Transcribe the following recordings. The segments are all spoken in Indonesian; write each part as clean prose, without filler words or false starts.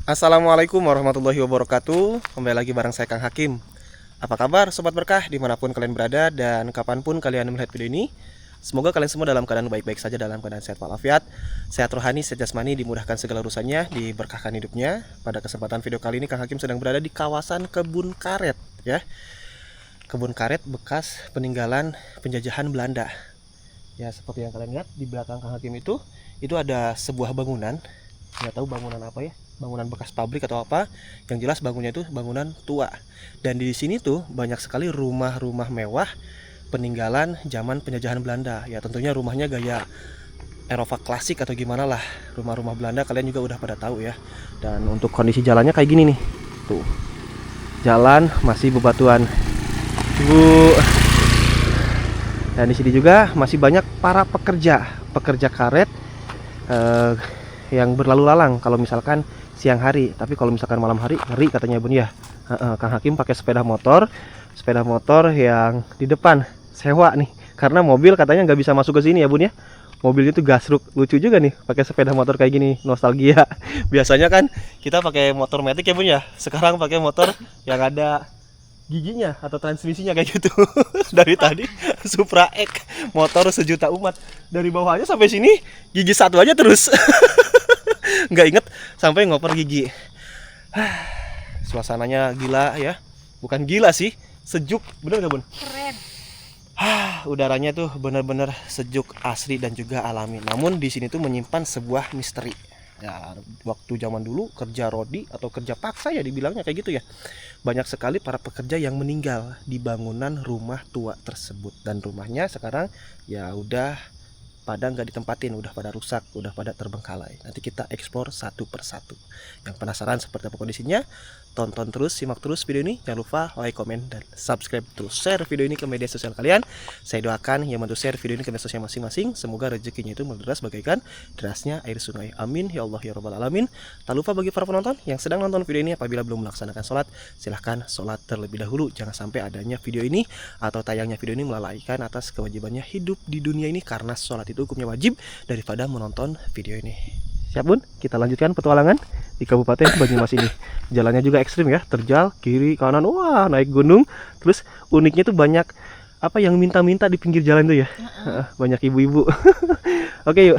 Assalamualaikum warahmatullahi wabarakatuh. Kembali lagi bareng saya Kang Hakim. Apa kabar Sobat Berkah dimanapun kalian berada dan kapanpun kalian melihat video ini. Semoga kalian semua dalam keadaan baik-baik saja, dalam keadaan sehat walafiat, sehat rohani, sehat jasmani, dimudahkan segala urusannya, diberkahkan hidupnya. Pada kesempatan video kali ini Kang Hakim sedang berada di kawasan Kebun Karet ya. Kebun karet bekas peninggalan penjajahan Belanda. Ya, seperti yang kalian lihat di belakang Kang Hakim itu ada sebuah bangunan. Nggak tahu bangunan apa ya, bangunan bekas pabrik atau apa. Yang jelas bangunnya itu bangunan tua. Dan di sini tuh banyak sekali rumah-rumah mewah peninggalan zaman penjajahan Belanda. Ya tentunya rumahnya gaya Eropa klasik atau gimana lah. Rumah-rumah Belanda kalian juga udah pada tahu ya. Dan untuk kondisi jalannya kayak gini nih. Tuh. Jalan masih bebatuan. Dan di sini juga masih banyak para pekerja karet yang berlalu lalang kalau misalkan siang hari. Tapi kalau misalkan malam hari ngeri katanya Bun ya. Kang Hakim pakai sepeda motor yang di depan sewa nih, karena mobil katanya nggak bisa masuk ke sini ya Bun ya. Mobilnya tuh gasruk. Lucu juga nih pakai sepeda motor kayak gini, nostalgia. Biasanya kan kita pakai motor matic ya Bun ya, sekarang pakai motor yang ada giginya atau transmisinya kayak gitu. Dari tadi Supra X, motor sejuta umat, dari bawahnya sampai sini gigi satu aja terus. Nggak inget sampai ngoper gigi. Suasananya gila ya, bukan gila sih, sejuk, bener gak Bun? Keren. Udaranya tuh bener-bener sejuk, asri dan juga alami. Namun di sini tuh menyimpan sebuah misteri. Ya, waktu zaman dulu kerja rodi atau kerja paksa ya dibilangnya kayak gitu ya. Banyak sekali para pekerja yang meninggal di bangunan rumah tua tersebut, dan rumahnya sekarang ya udah pada nggak ditempatin, udah pada rusak, udah pada terbengkalai. Nanti kita eksplor satu persatu. Yang penasaran seperti apa kondisinya, tonton terus, simak terus video ini. Jangan lupa like, komen, dan subscribe. Terus share video ini ke media sosial kalian. Saya doakan yang bantu share video ini ke media sosial masing-masing, semoga rezekinya itu menderas bagaikan derasnya air sungai. Amin ya Allah ya Rabbal Alamin. Tak lupa bagi para penonton yang sedang nonton video ini, apabila belum melaksanakan sholat, silahkan sholat terlebih dahulu. Jangan sampai adanya video ini atau tayangnya video ini melalaikan atas kewajibannya hidup di dunia ini, karena sholat itu hukumnya wajib daripada menonton video ini. Siap Bun? Kita lanjutkan petualangan di Kabupaten Banyumas ini. Jalannya juga ekstrim ya, terjal kiri kanan, wah naik gunung. Terus uniknya tuh banyak apa yang minta-minta di pinggir jalan tuh ya. Banyak ibu-ibu. Oke yuk,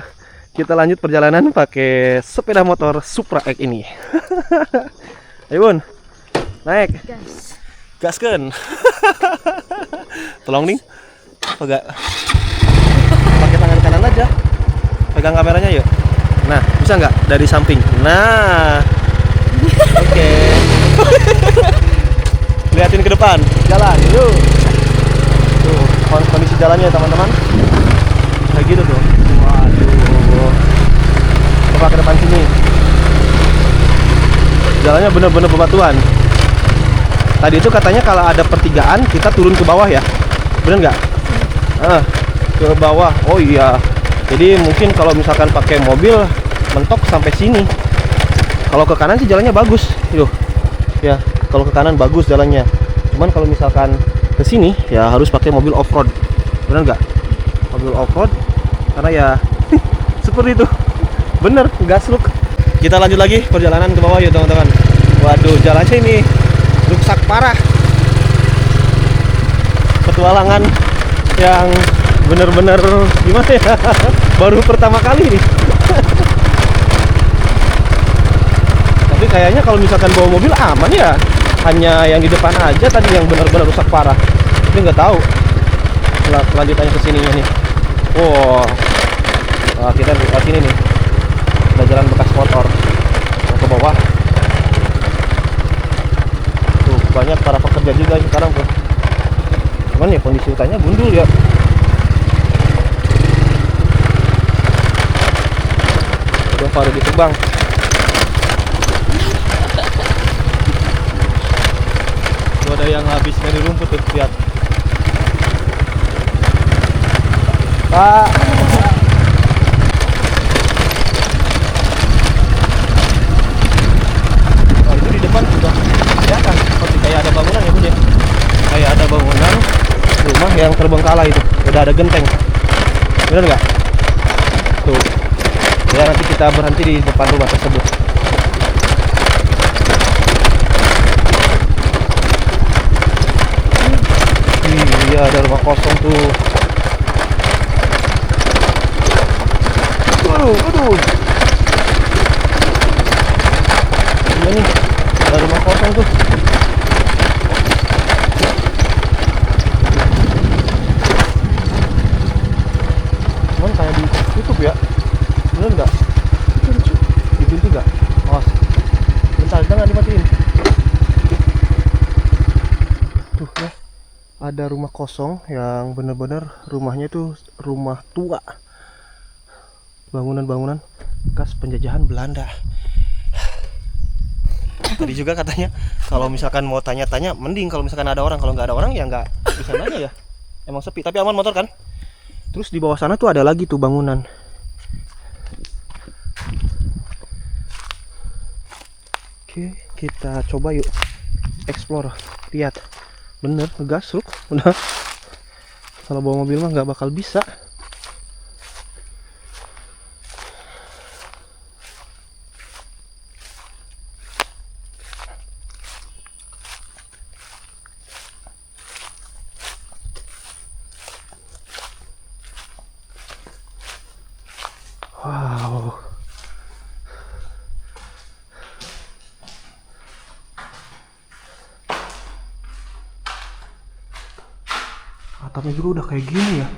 kita lanjut perjalanan pakai sepeda motor Supra X ini. Ayo Bun, naik. Gaskeun. Tolong nih, pakai tangan kanan aja, pegang kameranya yuk. Nah, bisa nggak dari samping? Nah, oke. Liatin ke depan, jalan, yuk. Tuh, kondisi jalannya teman-teman, kayak gitu tuh. Waduh, coba ke depan sini. Jalannya bener-bener bebatuan. Tadi itu katanya kalau ada pertigaan kita turun ke bawah ya, bener nggak? Ke bawah. Oh iya. Jadi mungkin kalau misalkan pakai mobil mentok sampai sini. Kalau ke kanan sih jalannya bagus. Yuk. Ya, kalau ke kanan bagus jalannya. Cuman kalau misalkan ke sini ya harus pakai mobil off-road. Benar nggak? Mobil off-road karena ya seperti itu. Bener, gasluk. Kita lanjut lagi perjalanan ke bawah yuk teman-teman. Waduh, jalannya ini rusak parah. Petualangan yang bener-bener gimana ya, baru pertama kali nih. Tapi kayaknya kalau misalkan bawa mobil aman ya, hanya yang di depan aja tadi yang benar-benar rusak parah. Tapi nggak tahu kelanjutannya ke sininya nih. Wah, kita lewat sini nih, ada jalan bekas motor ke bawah. Tuh banyak para pekerja juga sekarang tuh. Cuman ya kondisi hutannya gundul ya. Udah pada ditebang. Tuh ada yang habis nyari rumput tuh, lihat. Pak. Oh, itu di depan sudah kelihatan seperti kayak ada bangunan ya Bun ya. Kayak ada bangunan rumah yang terbengkalai itu. Udah ada genteng. Bener nggak? Tuh. Ya nanti kita berhenti di depan rumah tersebut. kosong tuh. Cuman kayak ditutup ya. Bener nggak? Di pintu nggak? Oh, bentar, jangan dimatiin. Tuh ya, ada rumah kosong yang bener-bener rumahnya itu rumah tua. Bangunan-bangunan bekas penjajahan Belanda. Tadi juga katanya kalau misalkan mau tanya-tanya mending kalau misalkan ada orang, kalau nggak ada orang ya nggak bisa nanya ya. Emang sepi tapi aman motor kan. Terus di bawah sana tuh ada lagi tuh bangunan. Oke, kita coba yuk explore, lihat. Bener, ngegas truk, udah. Kalau bawa mobil mah nggak bakal bisa. Wow. Atapnya juga udah kayak gini ya.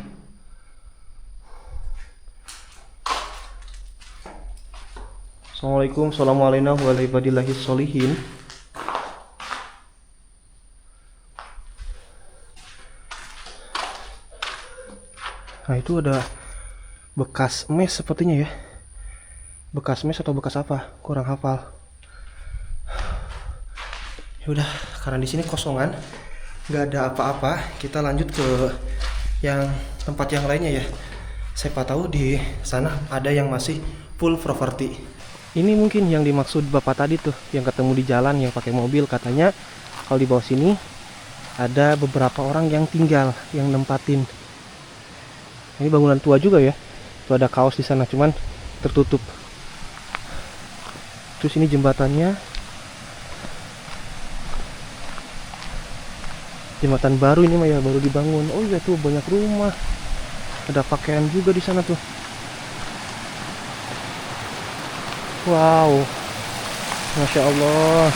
Assalamualaikum, assalamualaikum warahmatullahi wabarakatuh. Nah itu ada bekas mes sepertinya ya. Bekas mes atau bekas apa? Kurang hafal. Ya udah, karena di sini kosongan, nggak ada apa-apa. Kita lanjut ke yang tempat yang lainnya ya. Siapa tahu di sana ada yang masih full property. Ini mungkin yang dimaksud bapak tadi tuh, yang ketemu di jalan yang pakai mobil. Katanya kalau di bawah sini ada beberapa orang yang tinggal, yang nempatin. Ini bangunan tua juga ya. Tuh ada kaos di sana, cuman tertutup. Terus ini jembatannya, jembatan baru ini mah ya, baru dibangun. Oh iya tuh banyak rumah. Ada pakaian juga di sana tuh. Wow, Masya Allah,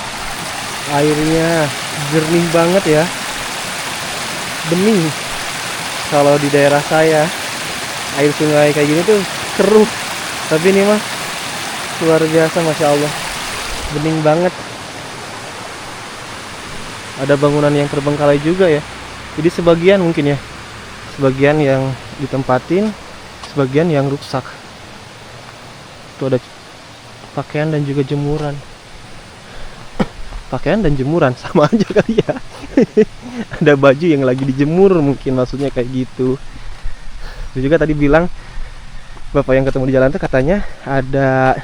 airnya jernih banget ya, bening. Kalau di daerah saya air sungai kayak gini tuh keruh, tapi ini mah luar biasa, Masya Allah, bening banget. Ada bangunan yang terbengkalai juga ya, jadi sebagian mungkin ya, sebagian yang ditempatin, sebagian yang rusak. Tuh ada pakaian dan juga jemuran. Pakaian dan jemuran sama aja kali ya. Ada baju yang lagi dijemur, mungkin maksudnya kayak gitu. Terus juga tadi bilang bapak yang ketemu di jalan tuh katanya ada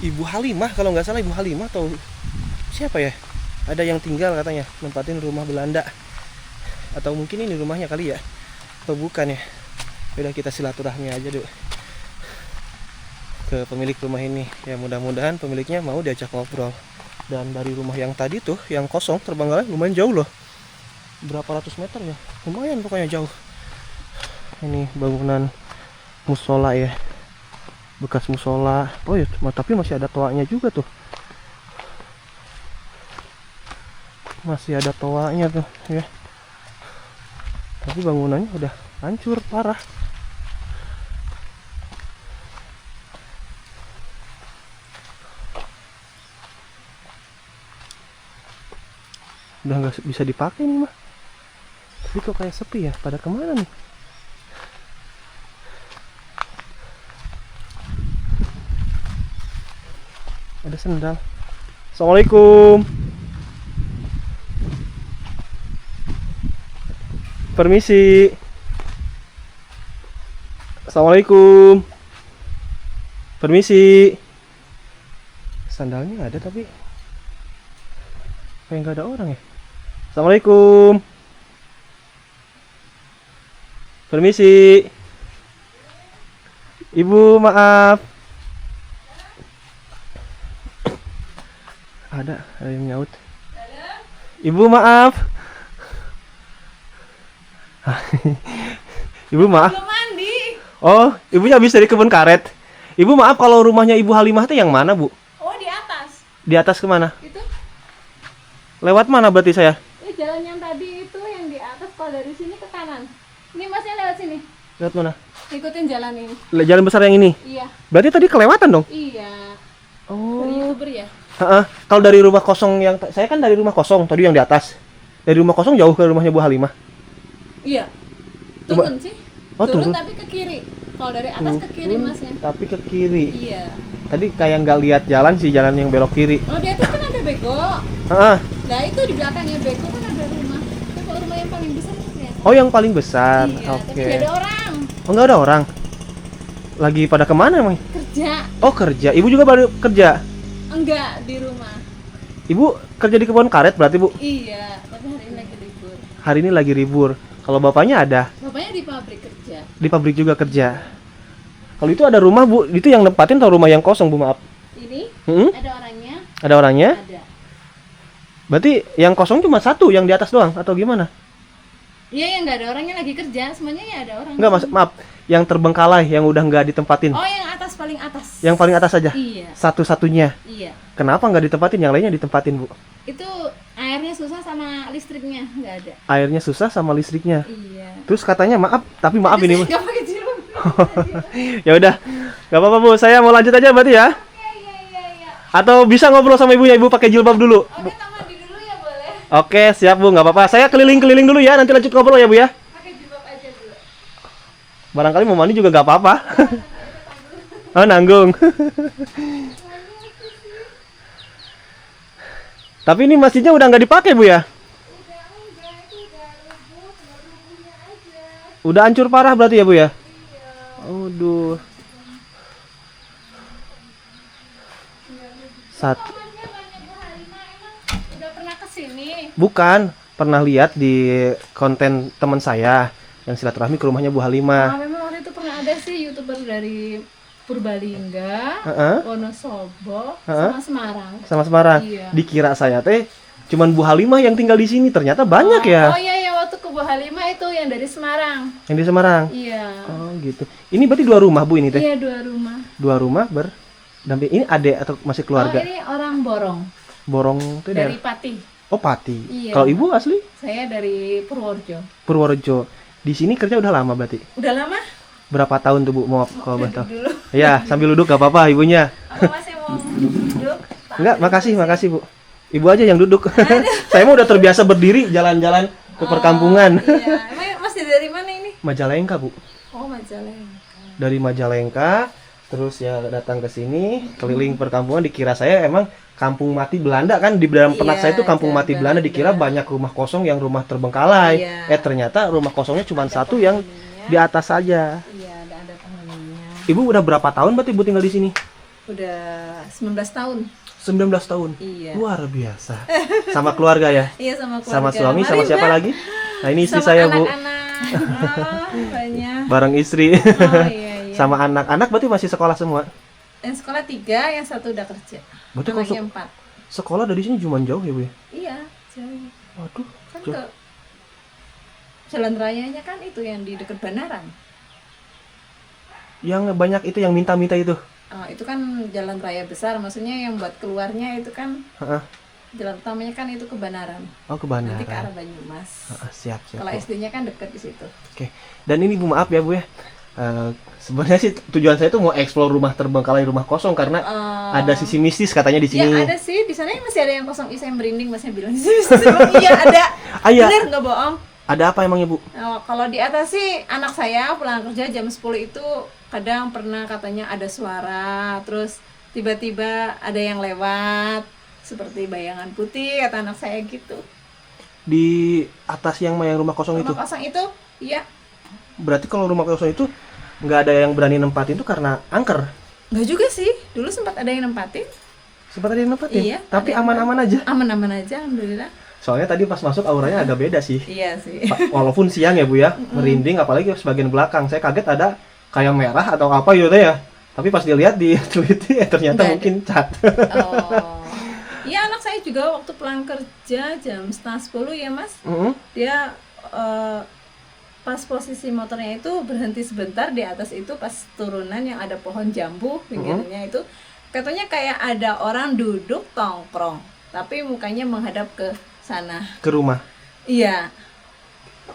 Ibu Halimah, kalau nggak salah Ibu Halimah atau siapa ya, ada yang tinggal katanya nempatin rumah Belanda. Atau mungkin ini rumahnya kali ya, atau bukan ya. Udah, kita silaturahmi aja dulu ke pemilik rumah ini ya, mudah-mudahan pemiliknya mau diajak ngobrol. Dan dari rumah yang tadi tuh yang kosong terbengkalai lumayan jauh loh, berapa ratus meter ya, lumayan pokoknya jauh. Ini bangunan musola ya, bekas musola. Oh ya, tapi masih ada toanya juga tuh, masih ada toanya tuh ya, tapi bangunannya udah hancur parah. Udah nggak bisa dipakai nih mah. Tapi kok kayak sepi ya, pada kemana nih? Ada sendal. Assalamualaikum. Permisi. Assalamualaikum. Permisi. Sandalnya ada tapi kayak nggak ada orang ya. Assalamualaikum. Permisi. Ibu, maaf. Ada yang nyaut. Ibu, maaf. Ibu, maaf. Belum mandi. Oh, ibunya habis dari kebun karet. Ibu, maaf, kalau rumahnya Ibu Halimah itu yang mana, Bu? Oh, di atas. Di atas kemana? Itu Lewat mana berarti saya? Ini jalan yang tadi itu yang di atas, kalau dari sini ke kanan. Ini masnya lewat sini. Lewat mana? Ikutin jalan ini. Jalan besar yang ini. Iya. Berarti tadi kelewatan dong? Iya. Oh. Dari YouTuber ya? Heeh. Kalau dari rumah kosong yang saya kan dari rumah kosong tadi yang di atas. Dari rumah kosong jauh ke rumahnya Bu Halimah. Iya. Coba. Turun sih. Oh, turun. Tapi ke kiri. Kalau dari atas ke kiri masnya. Tapi ke kiri. Iya. Tadi kayak nggak lihat jalan sih, jalan yang belok kiri. Oh, di atas kan ada beko. Heeh. Nah, itu di belakangnya beko kan ada rumah. Itu kalau rumah yang paling besar kan ya? Oh, yang paling besar. Iya, Oke. tapi nggak ada orang. Oh, nggak ada orang. Lagi pada kemana emang? Kerja. Oh, kerja. Ibu juga baru kerja. Enggak, di rumah. Ibu kerja di kebun karet berarti, Bu? Iya, tapi hari ini lagi libur. Hari ini lagi libur. Kalau bapaknya ada Bapaknya di pabrik kerja. di pabrik juga kerja. Kalau itu ada rumah, Bu, itu yang nempatin atau rumah yang kosong, Bu? Maaf. Ini Hmm? ada orangnya? Ada orangnya? Ada. Berarti yang kosong cuma satu, yang di atas doang atau gimana? Iya, yang nggak ada orangnya lagi kerja. Semuanya ya ada orang. Enggak, maaf. Yang terbengkalai, yang udah nggak ditempatin. Oh, yang atas, paling atas. Yang paling atas aja? Iya. Satu-satunya. Iya. Kenapa nggak ditempatin? Yang lainnya ditempatin, Bu? Itu airnya susah sama listriknya, nggak ada. Airnya susah sama listriknya. Iya. Terus katanya maaf, tapi maaf ini, Bu. Nggak pakai jilbab. Ya udah, nggak apa-apa, Bu. Saya mau lanjut aja berarti ya. Iya. Atau bisa ngobrol sama ibunya, ibu pakai jilbab dulu. Oke, tak mandi dulu ya, boleh. Oke, siap, Bu. Nggak apa-apa. Saya keliling-keliling dulu ya. Nanti lanjut ngobrol ya, Bu ya. Pakai jilbab aja dulu. Barangkali mau mandi juga nggak apa-apa. Oh, nanggung. Tapi ini masjidnya udah nggak dipakai, Bu ya? Udah hancur parah berarti ya, Bu ya? Aduh. Satu. Udah pernah kesini? Bukan, pernah lihat di konten teman saya yang silaturahmi ke rumahnya Bu Halimah. Memang waktu itu pernah ada sih YouTuber dari Purbalingga, Heeh. Wonosobo, Heeh. sama Semarang. Sama Semarang. Iya. Dikira saya teh cuman Bu Halimah yang tinggal di sini, ternyata banyak ya Oh iya, waktu ke Bu Halimah itu yang dari Semarang. yang di Semarang. Iya. Oh gitu. Ini berarti dua rumah, Bu, ini teh. Iya, 2 rumah. Dua rumah berdamping. Ini adek atau masih keluarga? Oh, ini orang Borong Borong teh dari daerah. Pati. Oh, Pati. Iya. Kalau Ibu asli Saya dari Purworejo. Purworejo. Di sini kerja udah lama berarti. Udah lama? Berapa tahun tuh, Bu? Mau kalau boleh tahu? Dulu. Ya, sambil duduk gak apa-apa ibunya. Apa masih mau duduk? Enggak, makasih, Bu. Ibu aja yang duduk. Saya mah udah terbiasa berdiri jalan-jalan ke perkampungan. Iya. Emang masih dari mana ini? Majalengka, Bu. Oh, Majalengka. Dari Majalengka, terus ya datang ke sini, keliling perkampungan, dikira saya emang kampung mati Belanda kan, di dalam benak saya itu kampung mati Belanda, dikira banyak rumah kosong yang rumah terbengkalai. Iya. Ternyata rumah kosongnya cuma satu yang di atas saja. Iya, ada penghuninya. Ibu udah berapa tahun berarti Ibu tinggal di sini? Udah 19 tahun. 19 tahun. Iya. Luar biasa. Sama keluarga ya? Iya, sama keluarga. Sama suami, Mari, sama siapa Mbak. lagi? Nah, ini istri Sama saya, Bu. anak-anak. Oh, banyak. Bareng istri. Oh iya. Sama anak-anak berarti masih sekolah semua? Yang sekolah 3, yang 1 udah kerja. Berarti kalau Anaknya 4. sekolah dari sini cuma jauh ya, Bu ya? Iya, jauh. Waduh. Kan jauh. ke jalan rayanya kan itu yang di dekat Banaran. Yang banyak itu yang minta-minta itu. Oh, itu kan jalan raya besar, maksudnya yang buat keluarnya itu kan Heeh. jalan utamanya kan itu ke Banaran. Oh, ke Nanti ke Banaran. arah Banyumas. Siap. Kalau Bu. SD-nya kan dekat di situ. Oke. Dan ini Bu, maaf ya, Bu ya. Sebenarnya sih tujuan saya tuh mau explore rumah terbengkalai, rumah kosong karena ada sisi mistis katanya di Ya sini. ada sih, di sana masih ada yang kosong. Saya merinding, masnya bilang di sini. Iya ada. Iya. Bener nggak bohong? Ada apa emangnya, Bu? Oh, kalau di atas sih anak saya pulang kerja jam 10 itu kadang pernah katanya ada suara, terus tiba-tiba ada yang lewat seperti bayangan putih, kata anak saya gitu. Di atas yang rumah kosong itu. Rumah kosong itu, iya. Berarti kalau rumah kosong itu nggak ada yang berani nempatin itu karena angker. Nggak juga sih, dulu sempat ada yang nempatin. Sempat ada yang nempatin. Iya, Tapi ada yang aman-aman aja. Aman-aman aja, alhamdulillah. Soalnya tadi pas masuk auranya agak beda sih. Iya sih. Walaupun siang ya, Bu ya, merinding apalagi sebagian belakang. Saya kaget ada kayak merah atau apa gitu ya. Tapi pas dilihat di teliti ternyata Nggak mungkin cat. Oh. Iya, anak saya juga waktu pulang kerja jam 9:30 ya Mas. Dia pas posisi motornya itu berhenti sebentar di atas itu pas turunan yang ada pohon jambu pinggirnya itu katanya kayak ada orang duduk tongkrong. tapi mukanya menghadap ke sana. Ke rumah. Iya,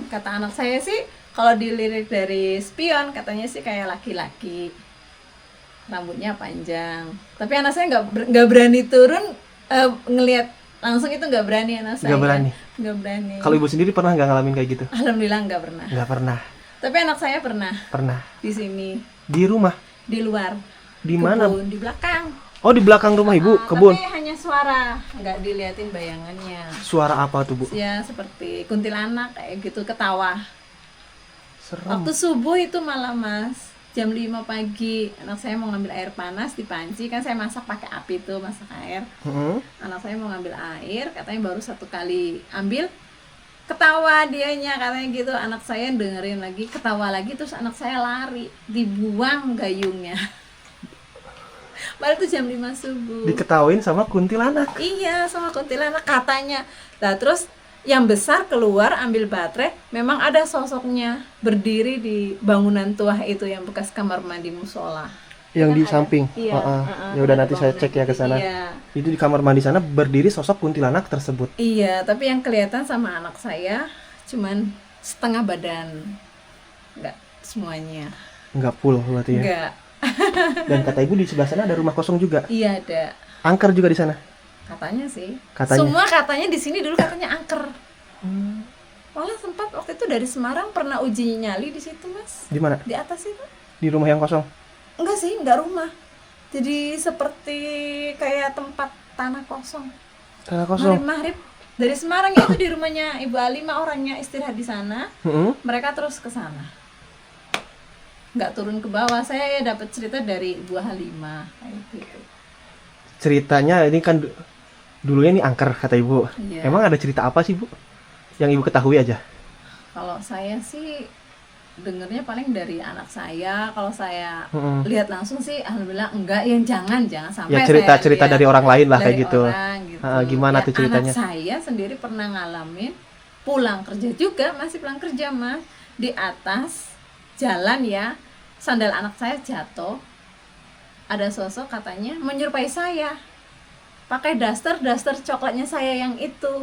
kata anak saya sih kalau dilirik dari spion katanya sih kayak laki-laki, rambutnya panjang. Tapi anak saya nggak berani turun ngelihat langsung, itu nggak berani anak saya. Nggak berani. Kalau ibu sendiri pernah nggak ngalamin kayak gitu? Alhamdulillah nggak pernah. Nggak pernah. Tapi anak saya pernah. Pernah. Di sini. Di rumah? Di luar. Di mana? Kebun, di belakang. Oh, di belakang rumah ibu, kebun. Tapi hanya suara, nggak diliatin bayangannya. Suara apa tuh, Bu? Ya seperti kuntilanak kayak gitu, ketawa. Serem. Waktu subuh itu malam Mas, jam 5 pagi, anak saya mau ngambil air panas di panci, kan saya masak pakai api tuh, masak air. Anak saya mau ngambil air, katanya baru 1 kali ambil, ketawa dianya katanya gitu. Anak saya dengerin lagi, ketawa lagi, terus anak saya lari, dibuang gayungnya. Padahal itu jam 5 subuh. Diketawain sama kuntilanak. Iya, sama kuntilanak katanya. Nah, terus yang besar keluar ambil baterai, memang ada sosoknya berdiri di bangunan tua itu yang bekas kamar mandi musola. Yang Kan di ada. samping. Iya, Ya udah nanti saya bangunan cek ya ke sana. Iya. Itu di kamar mandi sana berdiri sosok kuntilanak tersebut. Iya, tapi yang kelihatan sama anak saya cuman setengah badan. Enggak semuanya. Enggak full berarti ya. Enggak. Dan kata ibu di sebelah sana ada rumah kosong juga. Iya, ada. Angker juga di sana. Katanya sih. Katanya. Semua katanya di sini dulu katanya angker. Malah sempat waktu itu dari Semarang pernah uji nyali di situ, Mas. Di mana? Di atas itu. Di rumah yang kosong. Enggak sih, enggak rumah. Jadi seperti kayak tempat tanah kosong. Tanah kosong. Maghrib dari Semarang itu di rumahnya Ibu Alima, orangnya istirahat di sana. Mereka terus ke sana. Nggak turun ke bawah. Saya ya dapat cerita dari Ibu Halimah kayak gitu. Ceritanya ini kan dulunya ini angker kata ibu. Iya. Emang ada cerita apa sih, Bu? Yang ibu ketahui aja. Kalau saya sih dengernya paling dari anak saya. Kalau saya lihat langsung sih alhamdulillah enggak, yang jangan sampai Ya cerita-cerita saya lihat dari orang lain lah kayak dari gitu. orang gitu. Gimana Ya, tuh ceritanya? anak saya sendiri pernah ngalamin pulang kerja juga, masih pulang kerja Mas, di atas jalan ya, sandal anak saya jatuh. Ada sosok katanya menyerupai saya. Pakai daster coklatnya saya yang itu.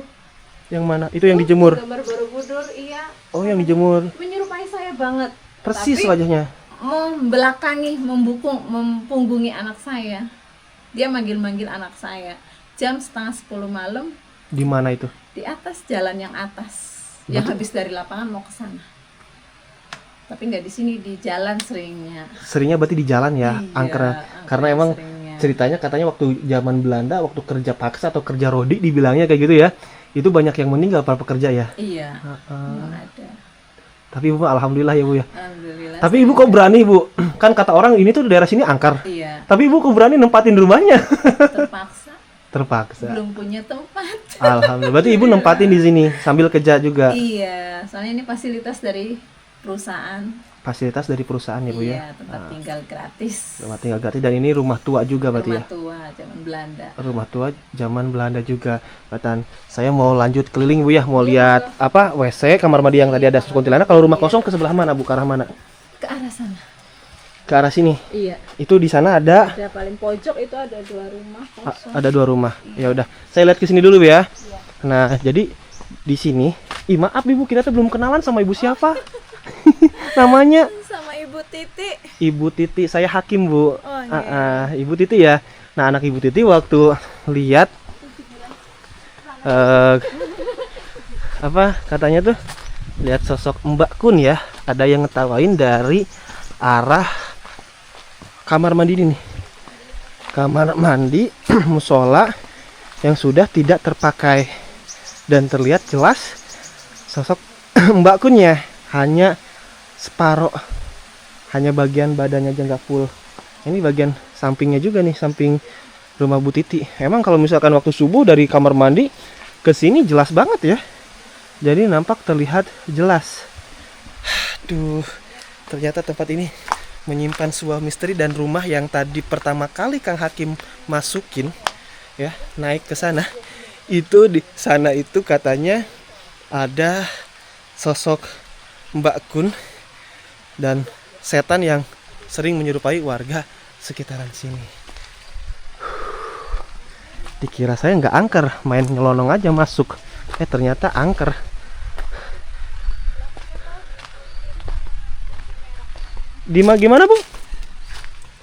Yang mana? Itu yang dijemur. Gambar Borobudur, iya. Oh, yang dijemur. Menyerupai saya banget. Persis Tapi wajahnya. membelakangi, mempunggungi anak saya. Dia manggil-manggil anak saya. Jam 9:30 malam Di mana itu? di atas jalan yang atas. Yang habis dari lapangan mau ke sana. Tapi nggak di sini, di jalan seringnya. Seringnya berarti di jalan ya, Iya, angker. Karena emang seringnya. ceritanya katanya waktu zaman Belanda, waktu kerja paksa atau kerja rodi dibilangnya kayak gitu ya. Itu banyak yang meninggal para pekerja ya. Iya. Memang ada. Tapi ibu alhamdulillah ya Bu ya. Alhamdulillah. Tapi ibu kok berani Bu? Kan kata orang ini tuh daerah sini angker. Iya. Tapi ibu kok berani nempatin rumahnya? Terpaksa. Terpaksa. Belum punya tempat. Alhamdulillah. Berarti ibu nempatin di sini sambil kerja juga. Iya. Soalnya ini fasilitas dari perusahaan. Fasilitas dari perusahaan ya Bu ya. Iya, tempat tinggal gratis. Rumah tinggal gratis dan ini rumah tua juga berarti ya. Rumah tua zaman Belanda. Rumah tua zaman Belanda juga. Bahkan saya mau lanjut keliling Bu ya, mau lihat apa WC, kamar mandi yang tadi ada kuntilanak. Kalau rumah kosong ke sebelah mana Bu? Ke arah mana? Ke arah sana. Ke arah sini. Iya. Itu di sana ada Ada paling pojok itu ada 2 rumah kosong. ada 2 rumah. Ya udah, saya lihat ke sini dulu Bu ya. Nah, jadi di sini, maaf Ibu, kita tuh belum kenalan sama Ibu siapa. Namanya Sama Ibu Titi. Ibu Titi, saya Hakim Bu. Oh, iya. Ibu Titi ya. Nah, anak Ibu Titi waktu lihat apa katanya tuh, lihat sosok Mbak Kun ya, ada yang ngetawain dari arah kamar mandi ini nih. Kamar mandi musola yang sudah tidak terpakai dan terlihat jelas sosok Mbak Kunnya hanya separoh, hanya bagian badannya aja nggak full. Ini bagian sampingnya juga nih, samping rumah Bu Titi. Emang kalau misalkan waktu subuh dari kamar mandi ke sini jelas banget ya. Jadi nampak terlihat jelas. Aduh, ternyata tempat ini menyimpan sebuah misteri, dan rumah yang tadi pertama kali Kang Hakim masukin ya, naik ke sana. Itu di sana itu katanya ada sosok Mbak Kun dan setan yang sering menyerupai warga sekitaran sini. Dikira saya nggak angker, main nyelonong aja masuk. Ternyata angker. Gimana Bu?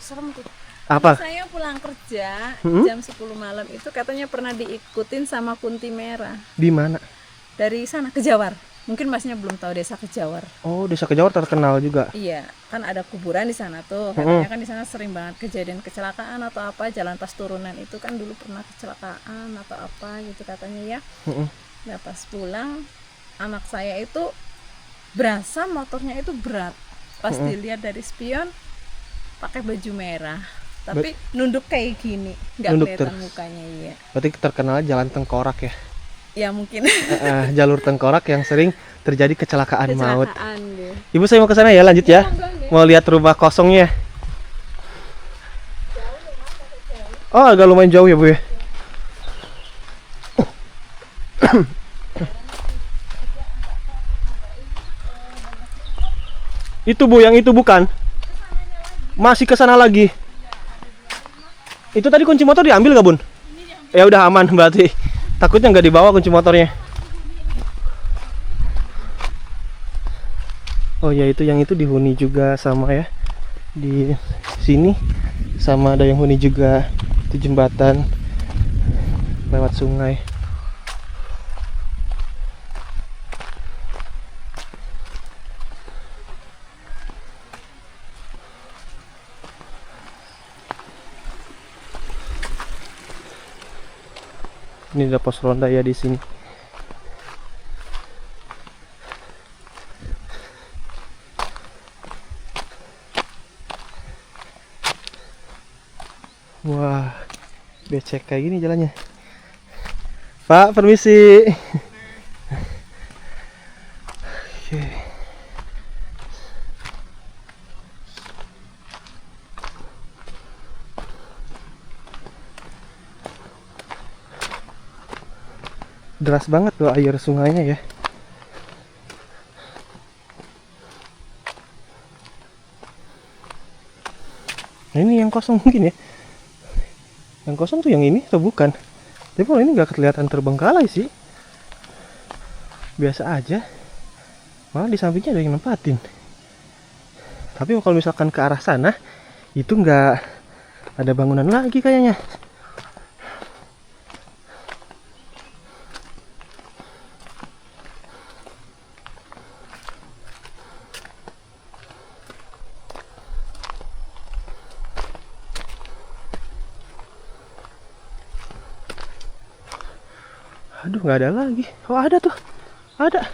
Serem tuh. Apa? Saya pulang kerja Hmm? jam 10 malam itu katanya pernah diikutin sama kunti merah Di mana? dari sana Kejawar. Mungkin masnya belum tahu desa Kejawar. Oh, Desa Kejawar terkenal juga. Iya, kan ada kuburan di sana tuh. Katanya kan di sana sering banget kejadian kecelakaan atau apa, jalan pas turunan itu kan dulu pernah kecelakaan atau apa gitu katanya ya. Nah, pas pulang anak saya itu berasa motornya itu berat. Pas dilihat dari spion pakai baju merah. Tapi nunduk kayak gini, nggak Nunduk kelihatan terus. mukanya iya. Berarti terkenal jalan tengkorak ya. Ya mungkin Jalur tengkorak yang sering terjadi kecelakaan maut. kecelakaan dia. Ibu saya mau ke sana ya, lanjut ya. Monggo, nggih. Mau lihat rumah kosongnya. Oh, agak lumayan jauh ya Bu ya. Itu Bu, yang itu bukan? Masih ke sana lagi. Itu tadi kunci motor diambil gak Bun? Ya udah aman berarti. Takutnya nggak dibawa kunci motornya. Oh ya, itu yang itu dihuni juga sama ya. Di sini sama ada yang huni juga. Itu jembatan lewat sungai. Ini ada pos ronda ya di sini. Wah, becek kayak gini jalannya. Pak, permisi. Oke. Deras banget tuh air sungainya ya. Nah, ini yang kosong mungkin ya. Yang kosong tuh yang ini atau bukan? Tapi kalau ini nggak kelihatan terbengkalai sih. Biasa aja. Malah di sampingnya ada yang nempatin. Tapi kalau misalkan ke arah sana, itu nggak ada bangunan lagi kayaknya. Aduh, nggak ada lagi. Oh, ada tuh. Ada.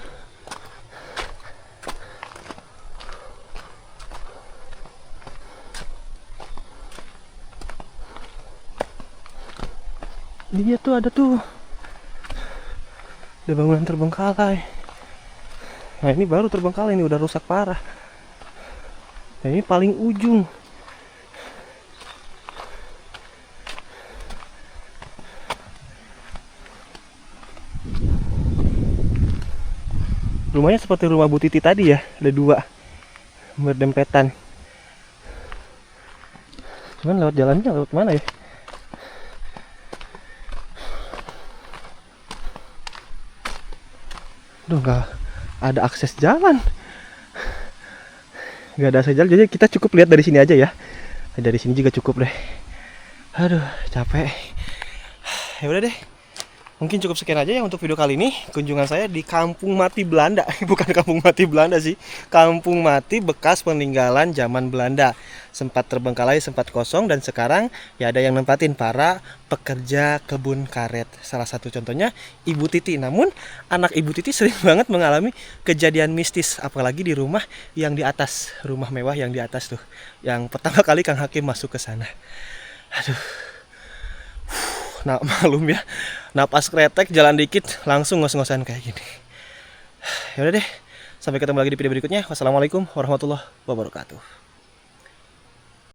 Dia tuh ada tuh. Ada bangunan terbengkalai. Nah, ini baru terbengkalai, ini udah rusak parah. Nah, ini paling ujung. Rumahnya seperti rumah Bu Titi tadi ya, ada dua berdempetan. Cuman lewat jalannya lewat mana ya? Aduh, nggak ada akses jalan. Nggak ada akses jalan, jadi kita cukup lihat dari sini aja ya. Dari sini juga cukup deh. Aduh, capek. Ya udah deh. Mungkin cukup sekian aja ya untuk video kali ini. Kunjungan saya di Kampung Mati Belanda. Bukan Kampung Mati Belanda sih. Kampung Mati bekas peninggalan zaman Belanda. Sempat terbengkalai, sempat kosong, dan sekarang ya ada yang nempatin para pekerja kebun karet. Salah satu contohnya Ibu Titi. Namun anak Ibu Titi sering banget mengalami kejadian mistis. Apalagi di rumah yang di atas. Rumah mewah yang di atas tuh. Yang pertama kali Kang Hakim masuk ke sana. Aduh. Nah, malum ya, napas kretek, jalan dikit langsung ngos-ngosan kayak gini. Ya udah deh, sampai ketemu lagi di video berikutnya. Wassalamualaikum warahmatullahi wabarakatuh.